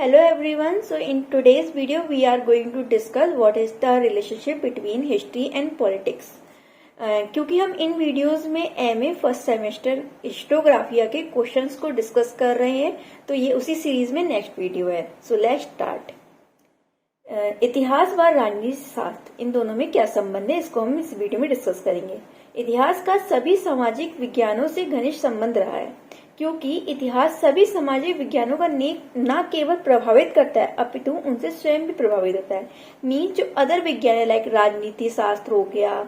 Hello everyone. So in today's video we are going to discuss what is the relationship between history and politics. क्योंकि हम इन videos में MA first semester हिस्टोग्राफिया के questions को discuss कर रहे हैं, तो ये उसी सीरीज में नेक्स्ट वीडियो है. So let's start. इतिहास व राजनीति शास्त्र, इन दोनों में क्या संबंध है, इसको हम इस वीडियो में डिस्कस करेंगे. इतिहास का सभी सामाजिक विज्ञानों से घनिष्ठ संबंध रहा है, क्योंकि इतिहास सभी सामाजिक विज्ञानों का न केवल प्रभावित करता है अपितु उनसे स्वयं भी प्रभावित होता है. मीन्स जो अदर विज्ञान है लाइक राजनीति शास्त्र हो गया,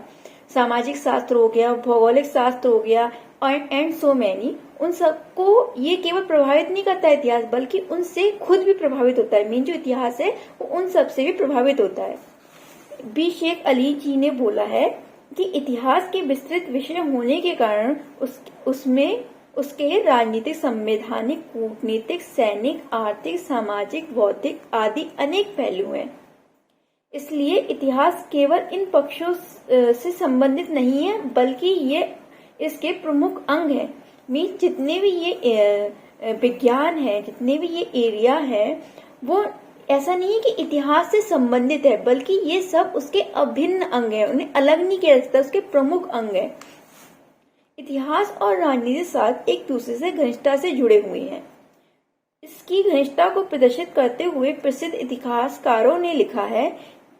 सामाजिक शास्त्र हो गया, भौगोलिक शास्त्र हो गया एंड सो मैनी, उन सबको ये केवल प्रभावित नहीं करता है इतिहास, बल्कि उनसे खुद भी प्रभावित होता है. मीन जो इतिहास है वो उन सब से भी प्रभावित होता है. बी शेख अली जी ने बोला है कि इतिहास के विस्तृत विषय होने के कारण उसमें उसके राजनीतिक, संवैधानिक, कूटनीतिक, सैनिक, आर्थिक, सामाजिक, बौद्धिक आदि अनेक पहलू हैं. इसलिए इतिहास केवल इन पक्षों से संबंधित नहीं है, बल्कि ये इसके प्रमुख अंग है. मीन जितने भी ये विज्ञान है, जितने भी ये एरिया है, वो ऐसा नहीं है कि इतिहास से संबंधित है, बल्कि ये सब उसके अभिन्न अंग है, उन्हें अलग नहीं किया जा सकता, उसके प्रमुख अंग है. इतिहास और राजनीति शास्त्र एक दूसरे से घनिष्ठता से जुड़े हुए हैं. इसकी घनिष्ठता को प्रदर्शित करते हुए प्रसिद्ध इतिहासकारों ने लिखा है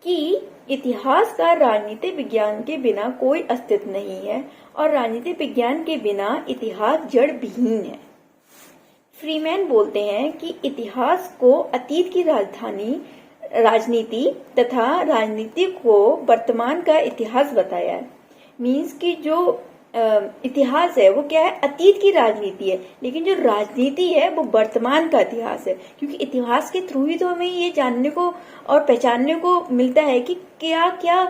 कि इतिहास का राजनीति विज्ञान के बिना कोई अस्तित्व नहीं है और राजनीति विज्ञान के बिना इतिहास जड़ विहीन है. फ्रीमैन बोलते हैं कि इतिहास को अतीत की राजनीति तथा राजनीति को वर्तमान का इतिहास बताया है. मीन्स कि जो इतिहास है वो क्या है, अतीत की राजनीति है, लेकिन जो राजनीति है वो वर्तमान का इतिहास है. क्योंकि इतिहास के थ्रू ही तो हमें ये जानने को और पहचानने को मिलता है कि क्या क्या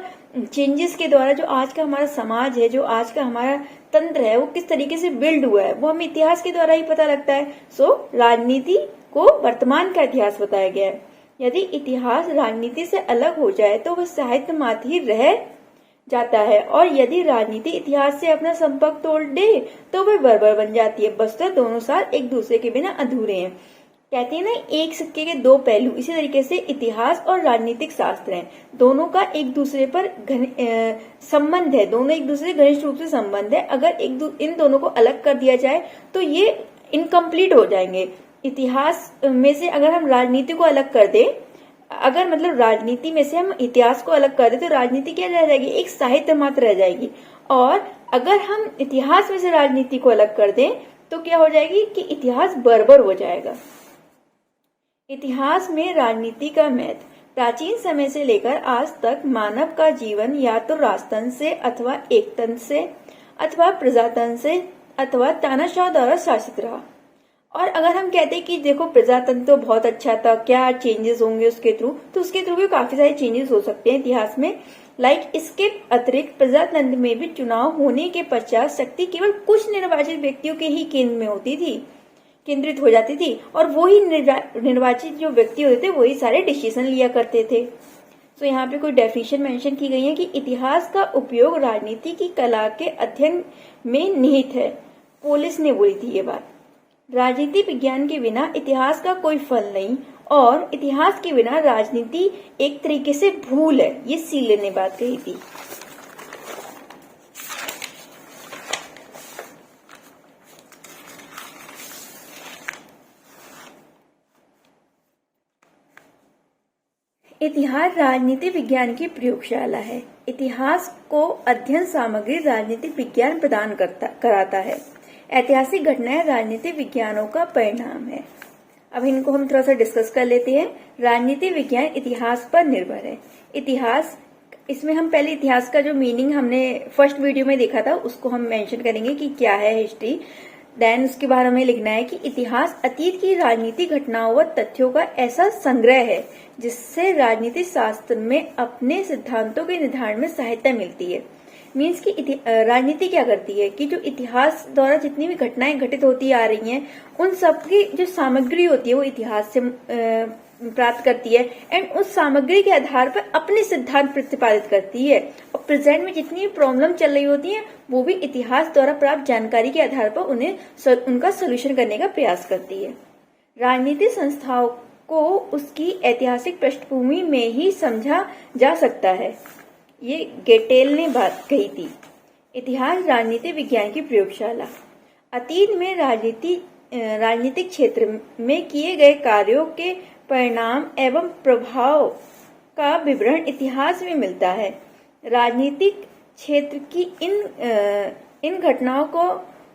चेंजेस के द्वारा जो आज का हमारा समाज है, जो आज का हमारा तंत्र है, वो किस तरीके से बिल्ड हुआ है, वो हमें इतिहास के द्वारा ही पता लगता है. सो राजनीति को वर्तमान का इतिहास बताया गया है. यदि इतिहास राजनीति से अलग हो जाए तो वह साहित्य मात्र ही रह जाता है, और यदि राजनीति इतिहास से अपना संपर्क तोड़ दे तो वह बर्बर बन जाती है. वस्तुतः दोनों साथ एक दूसरे के बिना अधूरे हैं. कहते हैं ना, एक सिक्के के दो पहलू. इसी तरीके से इतिहास और राजनीतिक शास्त्र हैं, दोनों का एक दूसरे पर संबंध है, दोनों एक दूसरे घनिष्ठ रूप से संबंध है. अगर इन दोनों को अलग कर दिया जाए तो ये इनकम्प्लीट हो जाएंगे. इतिहास में से अगर हम राजनीति को अलग कर दें, अगर मतलब राजनीति में से हम इतिहास को अलग कर दे तो राजनीति क्या रह जाएगी, एक साहित्य मात्र रह जाएगी. और अगर हम इतिहास में से राजनीति को अलग कर दें तो क्या हो जाएगी कि इतिहास बर्बर हो जाएगा. इतिहास में राजनीति का महत्व. प्राचीन समय से लेकर आज तक मानव का जीवन या तो राजतंत्र से अथवा एकतंत्र से अथवा प्रजातंत्र से अथवा तानाशाह द्वारा शासित रहा. और अगर हम कहते हैं कि देखो प्रजातंत्र तो बहुत अच्छा था, क्या चेंजेस होंगे उसके थ्रू, तो उसके थ्रू भी काफी सारे चेंजेस हो सकते हैं इतिहास में. लाइक इसके अतिरिक्त प्रजातंत्र में भी चुनाव होने के पश्चात शक्ति केवल कुछ निर्वाचित व्यक्तियों के ही केंद्र में होती थी, केंद्रित हो जाती थी, और वही निर्वाचित जो व्यक्ति होते थे वही सारे डिसीजन लिया करते थे. तो यहाँ पे कोई डेफिनेशन मेंशन की गई है कि इतिहास का उपयोग राजनीति की कला के अध्ययन में निहित है. पोलिस ने बोली थी ये बात. राजनीति विज्ञान के बिना इतिहास का कोई फल नहीं, और इतिहास के बिना राजनीति एक तरीके से भूल है. ये सीले ने बात कही थी. इतिहास राजनीति विज्ञान की प्रयोगशाला है. इतिहास को अध्ययन सामग्री राजनीतिक विज्ञान प्रदान कराता है. ऐतिहासिक घटनाएं राजनीतिक विज्ञानों का परिणाम है. अब इनको हम थोड़ा सा डिस्कस कर लेते हैं. राजनीति विज्ञान इतिहास पर निर्भर है. इतिहास, इसमें हम पहले इतिहास का जो मीनिंग हमने फर्स्ट वीडियो में देखा था उसको हम मेंशन करेंगे कि क्या है हिस्ट्री. देन उसके बाद हमें लिखना है कि इतिहास अतीत की राजनीतिक घटनाओं व तथ्यों का ऐसा संग्रह है जिससे राजनीतिक शास्त्र में अपने सिद्धांतों के निर्धारण में सहायता मिलती है. मीन्स कि राजनीति क्या करती है कि जो इतिहास द्वारा जितनी भी घटनाएं घटित होती आ रही हैं उन सब की जो सामग्री होती है वो इतिहास से प्राप्त करती है, एंड उस सामग्री के आधार पर अपने सिद्धांत प्रतिपादित करती है. और प्रेजेंट में जितनी प्रॉब्लम चल रही होती है वो भी इतिहास द्वारा प्राप्त जानकारी के आधार पर उनका सोल्यूशन करने का प्रयास करती है. राजनीतिक संस्थाओं को उसकी ऐतिहासिक पृष्ठभूमि में ही समझा जा सकता है। ये गेटेल ने बात कही थी। इतिहास राजनीति विज्ञान की प्रयोगशाला। अतीत में राजनीतिक क्षेत्र में किए गए कार्यों के परिणाम एवं प्रभाव का विवरण इतिहास में मिलता है। राजनीतिक क्षेत्र की इन घटनाओं को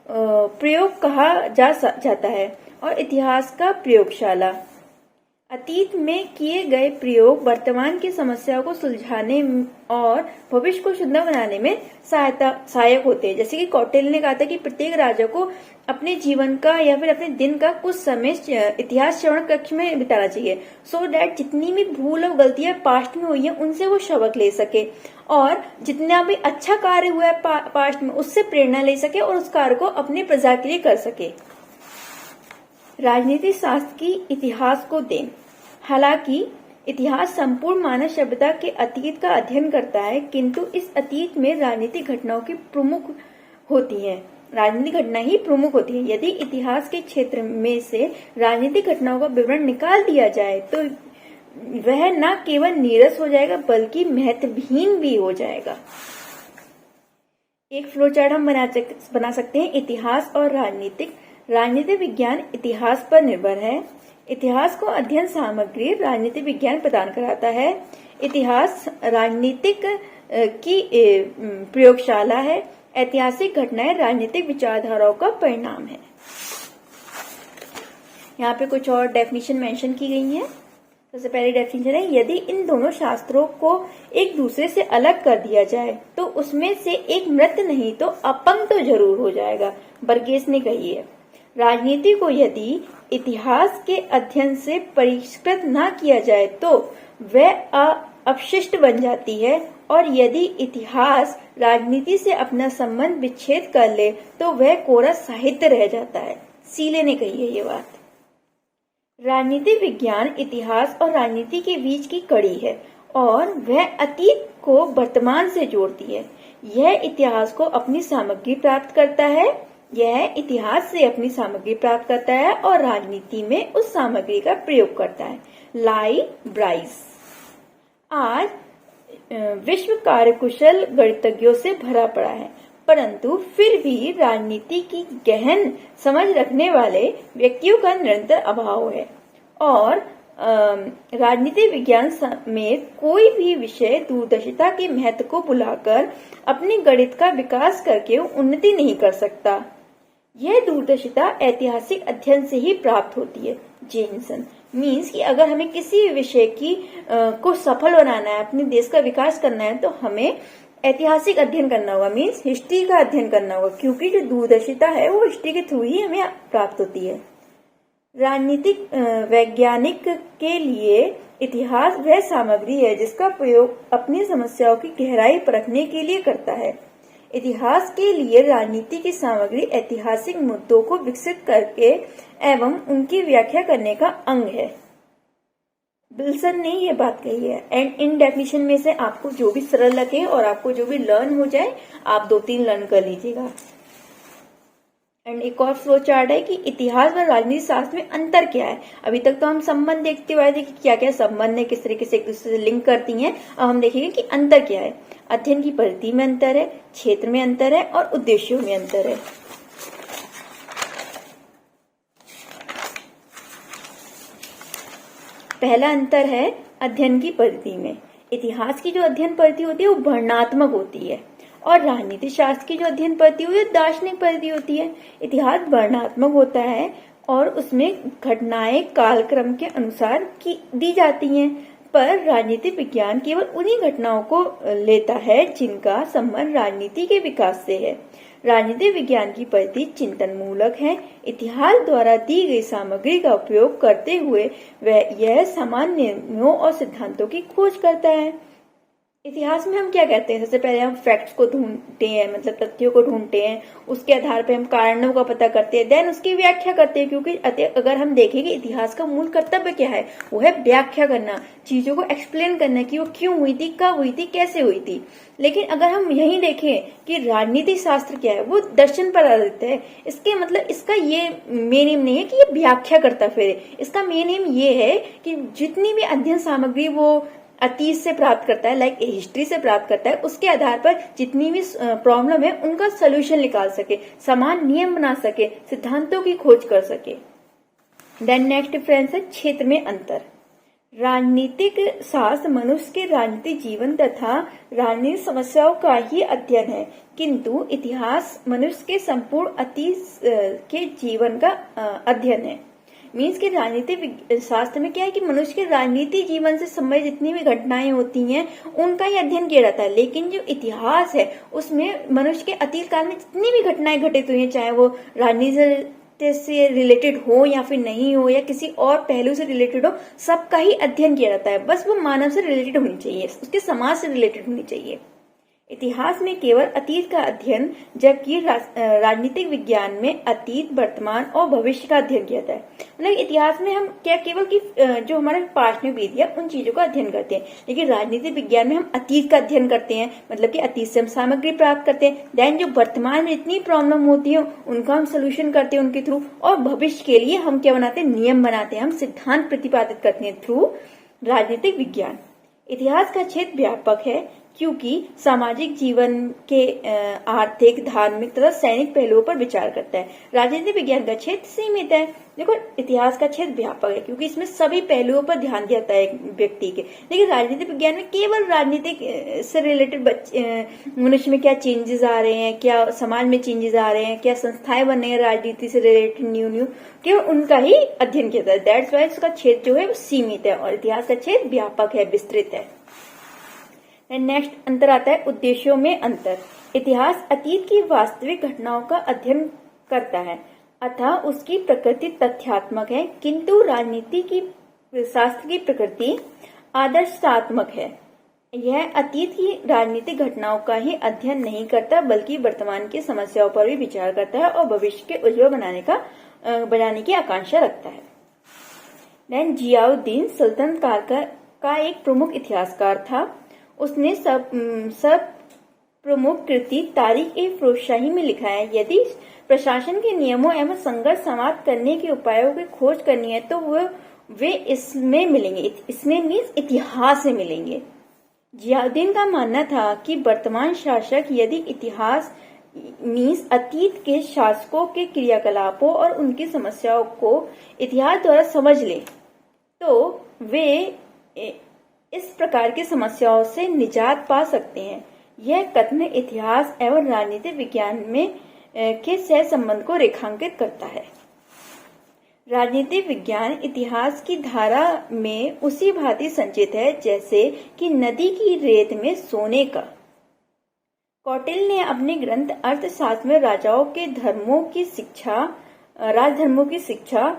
प्रयोग कहा जाता है और इतिहास का प्रयोगशाला। अतीत में किए गए प्रयोग वर्तमान की समस्याओं को सुलझाने और भविष्य को सुंदर बनाने में सहायक होते हैं। जैसे कि कौटिल्य ने कहा था कि प्रत्येक राजा को अपने जीवन का या फिर अपने दिन का कुछ समय इतिहास श्रवण कक्ष में बिताना चाहिए, सो दैट जितनी भी भूल और गलतियां पास्ट में हुई है उनसे वो सबक ले सके और जितना भी अच्छा कार्य हुआ है पास्ट में उससे प्रेरणा ले सके और उस कार्य को अपने प्रजा के लिए कर सके। राजनीति शास्त्र की इतिहास को देन। हालांकि इतिहास संपूर्ण मानव सभ्यता के अतीत का अध्ययन करता है, किंतु इस अतीत में राजनीतिक घटनाओं की प्रमुख होती है। राजनीतिक घटना ही प्रमुख होती है। यदि इतिहास के क्षेत्र में से राजनीतिक घटनाओं का विवरण निकाल दिया जाए तो वह न केवल नीरस हो जाएगा बल्कि महत्वहीन भी हो जाएगा। एक फ्लो चार्ट हम बना सकते हैं। इतिहास और राजनीतिक विज्ञान इतिहास पर निर्भर है। इतिहास को अध्ययन सामग्री राजनीतिक विज्ञान प्रदान कराता है। इतिहास राजनीतिक की प्रयोगशाला है। ऐतिहासिक घटनाएं राजनीतिक विचारधाराओं का परिणाम है। यहाँ पे कुछ और डेफिनेशन मेंशन की गई है। सबसे पहली डेफिनेशन है, यदि इन दोनों शास्त्रों को एक दूसरे से अलग कर दिया जाए तो उसमें से एक मृत नहीं तो अपंग तो जरूर हो जाएगा। बर्गेस ने कही है। राजनीति को यदि इतिहास के अध्ययन से परिष्कृत न किया जाए तो वह अपशिष्ट बन जाती है और यदि इतिहास राजनीति से अपना संबंध विच्छेद कर ले तो वह कोरा साहित्य रह जाता है। सीले ने कही है ये बात। राजनीति विज्ञान इतिहास और राजनीति के बीच की कड़ी है और वह अतीत को वर्तमान से जोड़ती है। यह इतिहास को अपनी सामग्री प्राप्त करता है और राजनीति में उस सामग्री का प्रयोग करता है। लाई ब्राइस। आज विश्व कार्यकुशल गणितज्ञों से भरा पड़ा है, परंतु फिर भी राजनीति की गहन समझ रखने वाले व्यक्तियों का निरंतर अभाव है और राजनीति विज्ञान में कोई भी विषय दूरदर्शिता के महत्व को बुलाकर अपने गणित का विकास करके उन्नति नहीं कर सकता। यह दूरदर्शिता ऐतिहासिक अध्ययन से ही प्राप्त होती है। जेमिसन मीन्स कि अगर हमें किसी विषय की को सफल बनाना है, अपने देश का विकास करना है, तो हमें ऐतिहासिक अध्ययन करना होगा। मीन्स हिस्ट्री का अध्ययन करना होगा, क्योंकि जो दूरदर्शिता है वो हिस्ट्री के थ्रू ही हमें प्राप्त होती है। राजनीतिक वैज्ञानिक के लिए इतिहास वह सामग्री है जिसका प्रयोग अपनी समस्याओं की गहराई परखने के लिए करता है। इतिहास के लिए राजनीति की सामग्री ऐतिहासिक मुद्दों को विकसित करके एवं उनकी व्याख्या करने का अंग है। विल्सन ने ये बात कही है। एंड इन डेफिनेशन में से आपको जो भी सरल लगे और आपको जो भी लर्न हो जाए आप 2-3 लर्न कर लीजिएगा। एंड एक और फ्लो चार्ट है कि इतिहास और राजनीति शास्त्र में अंतर क्या है। अभी तक तो हम संबंध देखते हुए थे कि क्या क्या संबंध है, किस तरीके से एक दूसरे से लिंक करती हैं। अब हम देखेंगे कि अंतर क्या है। अध्ययन की परिधि में अंतर है, क्षेत्र में अंतर है और उद्देश्यों में अंतर है। पहला अंतर है अध्ययन की परिधि में। इतिहास की जो अध्ययन परिधि होती है वो वर्णनात्मक होती है और राजनीति शास्त्र की जो अध्ययन परिधि होती है दार्शनिक परिधि होती है। इतिहास वर्णनात्मक होता है और उसमें घटनाएं कालक्रम के अनुसार दी जाती हैं, पर राजनीतिक विज्ञान केवल उन्हीं घटनाओं को लेता है जिनका संबंध राजनीति के विकास से है। राजनीतिक विज्ञान की परिधि चिंतन मूलक है। इतिहास द्वारा दी गई सामग्री का उपयोग करते हुए वह यह सामान्य नियमों और सिद्धांतों की खोज करता है। इतिहास में हम क्या करते हैं, सबसे पहले हम फैक्ट्स को ढूंढते हैं, मतलब तथ्यों को ढूंढते हैं, उसके आधार पे हम कारणों का पता करते हैं, देन उसकी व्याख्या करते हैं। क्योंकि अगर हम देखें कि इतिहास का मूल कर्तव्य क्या है, वो है व्याख्या करना, चीजों को एक्सप्लेन करना कि वो क्यों हुई थी, कब हुई थी, कैसे हुई थी। लेकिन अगर हम यही देखें कि राजनीति शास्त्र क्या है, वो दर्शन पर आधारित है, इसके मतलब इसका ये मेन एम नहीं है कि ये व्याख्या करता फिर, इसका मेन एम ये है कि जितनी भी अध्ययन सामग्री वो अतीत से प्राप्त करता है, लाइक हिस्ट्री से प्राप्त करता है, उसके आधार पर जितनी भी प्रॉब्लम है उनका सोल्यूशन निकाल सके, समान नियम बना सके, सिद्धांतों की खोज कर सके। देन नेक्स्ट डिफरेंस है क्षेत्र में अंतर। राजनीतिक शास्त्र मनुष्य के राजनीतिक जीवन तथा राजनीतिक समस्याओं का ही अध्ययन है, किंतु इतिहास मनुष्य के संपूर्ण अतीत के जीवन का अध्ययन है। मीन्स कि राजनीतिक शास्त्र में क्या है कि मनुष्य के राजनीतिक जीवन से संबंधित जितनी भी घटनाएं होती हैं उनका ही अध्ययन किया जाता है। लेकिन जो इतिहास है उसमें मनुष्य के अतीत काल में जितनी भी घटनाएं घटित हुई हैं, चाहे वो राजनीति से रिलेटेड हो या फिर नहीं हो या किसी और पहलू से रिलेटेड हो, सबका ही अध्ययन किया जाता है। बस वो मानव से रिलेटेड होनी चाहिए, उसके समाज से रिलेटेड होनी चाहिए। इतिहास में केवल अतीत का अध्ययन, जबकि राजनीतिक विज्ञान में अतीत, वर्तमान और भविष्य का अध्ययन किया जाता है। मतलब इतिहास में हम क्या केवल कि जो हमारे पास्ट में बीत गया उन चीजों का अध्ययन करते हैं, लेकिन राजनीतिक विज्ञान में हम अतीत का अध्ययन करते हैं, मतलब कि अतीत से हम सामग्री प्राप्त करते हैं, देन जो वर्तमान में इतनी प्रॉब्लम होती है उनका हम सोल्यूशन करते हैं उनके थ्रू, और भविष्य के लिए हम क्या बनाते हैं, नियम बनाते हैं, हम सिद्धांत प्रतिपादित करते हैं थ्रू राजनीतिक विज्ञान। इतिहास का क्षेत्र व्यापक है क्योंकि सामाजिक जीवन के आर्थिक, धार्मिक तथा सैनिक पहलुओं पर विचार करता है। राजनीतिक विज्ञान का क्षेत्र सीमित है। देखो, इतिहास का क्षेत्र व्यापक है क्योंकि इसमें सभी पहलुओं पर ध्यान दिया जाता है एक व्यक्ति के, लेकिन राजनीतिक विज्ञान में केवल राजनीतिक से रिलेटेड मनुष्य में क्या चेंजेस आ रहे हैं, क्या समाज में चेंजेस आ रहे हैं, क्या संस्थाएं बन रही है राजनीति से रिलेटेड न्यू केवल उनका ही अध्ययन किया जाता है। दैट्स वाई उसका क्षेत्र जो है वो सीमित है और इतिहास का क्षेत्र व्यापक है, विस्तृत है। नेक्स्ट अंतर आता है उद्देश्यों में अंतर। इतिहास अतीत की वास्तविक घटनाओं का अध्ययन करता है, अतः उसकी प्रकृति तथ्यात्मक है, किंतु राजनीति की शास्त्र की प्रकृति आदर्शात्मक है। यह अतीत की राजनीतिक घटनाओं का ही अध्ययन नहीं करता बल्कि वर्तमान की समस्याओं पर भी विचार करता है और भविष्य के उज्ज्वल बनाने की आकांक्षा रखता है। देन जियाउद्दीन सल्तनत काल का एक प्रमुख इतिहासकार था। उसने सब प्रमुख कृति तारीख ए फिरोजशाही में लिखा है। यदि प्रशासन के नियमों एवं संघर्ष समाप्त करने के उपायों की खोज करनी है तो वे इसमें मिलेंगे। इसमें मीन्स इतिहास में मिलेंगे। जियाउद्दीन का मानना था कि वर्तमान शासक यदि इतिहास मीन्स अतीत के शासकों के क्रियाकलापों और उनकी समस्याओं को इतिहास द्वारा समझ ले तो वे इस प्रकार की समस्याओं से निजात पा सकते हैं। यह कथन इतिहास एवं राजनीतिक विज्ञान में के सह संबंध को रेखांकित करता है। राजनीतिक विज्ञान इतिहास की धारा में उसी भांति संचित है जैसे कि नदी की रेत में सोने का। कौटिल्य ने अपने ग्रंथ अर्थशास्त्र में राजाओं के राजधर्मों की शिक्षा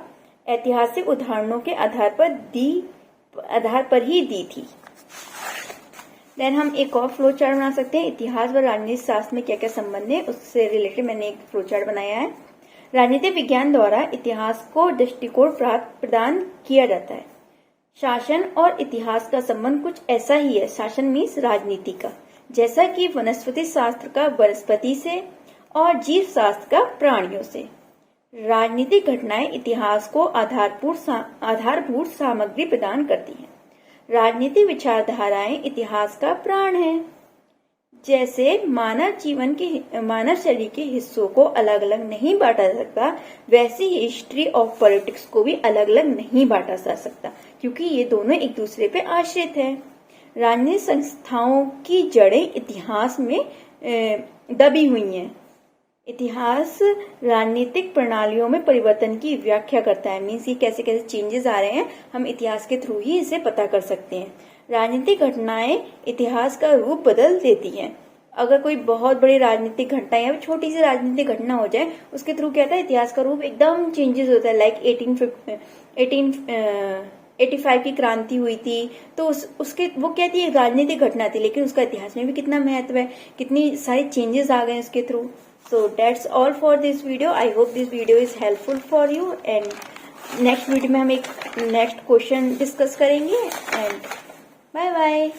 ऐतिहासिक उदाहरणों के आधार पर ही दी थी। देन हम एक और फ्लो चार्ट बना सकते हैं। इतिहास व राजनीतिक शास्त्र में क्या क्या संबंध है उससे रिलेटेड मैंने एक फ्लो चार्ट बनाया है। राजनीतिक विज्ञान द्वारा इतिहास को दृष्टिकोण प्रदान किया जाता है। शासन और इतिहास का संबंध कुछ ऐसा ही है, शासन मीन्स राजनीति का, जैसा कि वनस्पति शास्त्र का वनस्पति से और जीव शास्त्र का प्राणियों से। राजनीतिक घटनाएं इतिहास को आधारभूत सामग्री प्रदान करती हैं। राजनीतिक विचारधाराएं इतिहास का प्राण है। जैसे मानव शरीर के हिस्सों को अलग अलग नहीं बांटा जा सकता, वैसे ही हिस्ट्री ऑफ पॉलिटिक्स को भी अलग अलग नहीं बांटा जा सकता क्योंकि ये दोनों एक दूसरे पे आश्रित है। राजनीतिक संस्थाओं की जड़ें इतिहास में दबी हुई हैं। इतिहास राजनीतिक प्रणालियों में परिवर्तन की व्याख्या करता है। मीन्स ये कैसे कैसे चेंजेस आ रहे हैं हम इतिहास के थ्रू ही इसे पता कर सकते हैं। राजनीतिक घटनाएं इतिहास का रूप बदल देती हैं। अगर कोई बहुत बड़ी राजनीतिक घटना या छोटी सी राजनीतिक घटना हो जाए उसके थ्रू क्या होता है, इतिहास का रूप एकदम चेंजेस होता है। लाइक 85 की क्रांति हुई थी, तो उसके वो क्या थी, एक राजनीतिक घटना थी, लेकिन उसका इतिहास में भी कितना महत्व है, कितनी सारी चेंजेस आ गए उसके through. So that's all for this video. I hope this video is helpful for you, and next video में हम एक नेक्स्ट क्वेश्चन डिस्कस करेंगे, एंड बाय बाय।